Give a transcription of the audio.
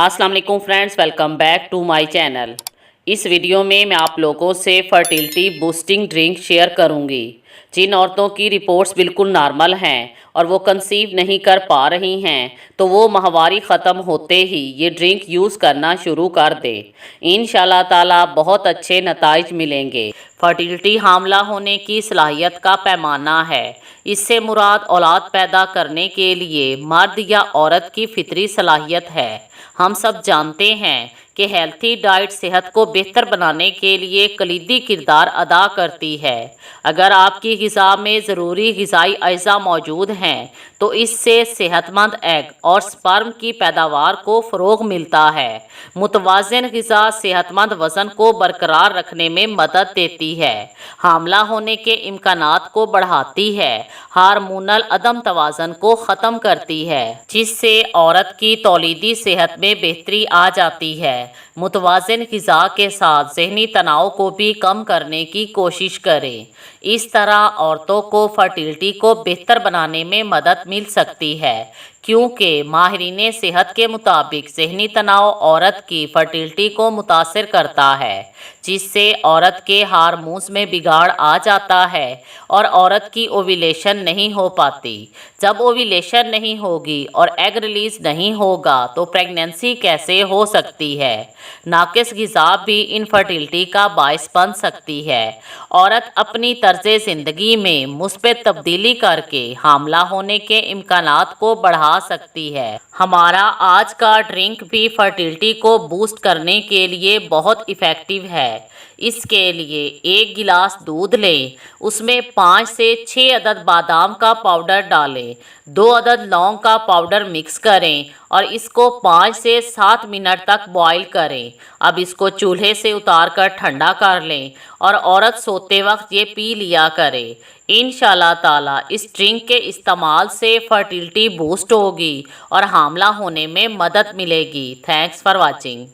अस्सलाम वालेकुम friends, welcome back to my channel. इस वीडियो में मैं आप लोगों से फर्टिलिटी बूस्टिंग ड्रिंक शेयर करूंगी। जिन औरतों की रिपोर्ट्स बिल्कुल नॉर्मल हैं और वो कंसीव नहीं कर पा रही हैं तो वो माहवारी ख़त्म होते ही ये ड्रिंक यूज़ करना शुरू कर दें। इंशाल्लाह ताला बहुत अच्छे नताइज मिलेंगे। फर्टिलिटी हामला होने की सलाहियत का पैमाना है। इससे मुराद औलाद पैदा करने के लिए मर्द या औरत की फितरी सलाहियत है। हम सब जानते हैं कि हेल्थी डाइट सेहत को बेहतर बनाने के लिए कलीदी किरदार अदा करती है। अगर आपकी ग़िज़ा में ज़रूरी ग़िज़ाई अज्जा मौजूद हैं तो इससे सेहतमंद एग और स्पर्म की पैदावार को फ़रोग़ मिलता है। मुतवाज़िन ग़िज़ा सेहतमंद वज़न को बरकरार रखने में मदद देती है, हामला होने के इम्कानात को बढ़ाती है, हार्मोनल अदम तवाज़न को ख़त्म करती है, जिससे औरत की तौलीदी सेहत में बेहतरी आ जाती है। मुतवाज़िन ग़िज़ा के साथ ज़हनी तनाव को भी कम करने की कोशिश करें। इस तरह औरतों को फर्टिलिटी को बेहतर बनाने में मदद मिल सकती है, क्योंकि माहिरीन सेहत के मुताबिक ज़हनी तनाव औरत की फर्टिलिटी को मुतासिर करता है, जिससे औरत के हार्मोन्स में बिगाड़ आ जाता है और औरत की ओव्यूलेशन नहीं हो पाती। जब ओव्यूलेशन नहीं होगी और एग रिलीज़ नहीं होगा तो प्रेगनेंसी कैसे हो सकती है। नाकिस ग़िज़ा भी इनफर्टिलिटी का बायस बन सकती है। औरत अपनी तर्ज़े ज़िंदगी में मुस्बत तब्दीली करके हामला होने के इम्कानात को बढ़ा सकती है। हमारा आज का ड्रिंक भी फर्टिलिटी को बूस्ट करने के लिए बहुत इफ़ेक्टिव है। इसके लिए 1 गिलास दूध लें, उसमें 5 से 6 अदद बादाम का पाउडर डालें, 2 अदद लौंग का पाउडर मिक्स करें और इसको 5 से 7 मिनट तक बॉईल करें। अब इसको चूल्हे से उतार कर ठंडा कर लें और औरत सोते वक्त ये पी लिया करे। इंशाल्लाह ताला इस ड्रिंक के इस्तेमाल से फर्टिलिटी बूस्ट होगी और हामला होने में मदद मिलेगी। Thanks for watching.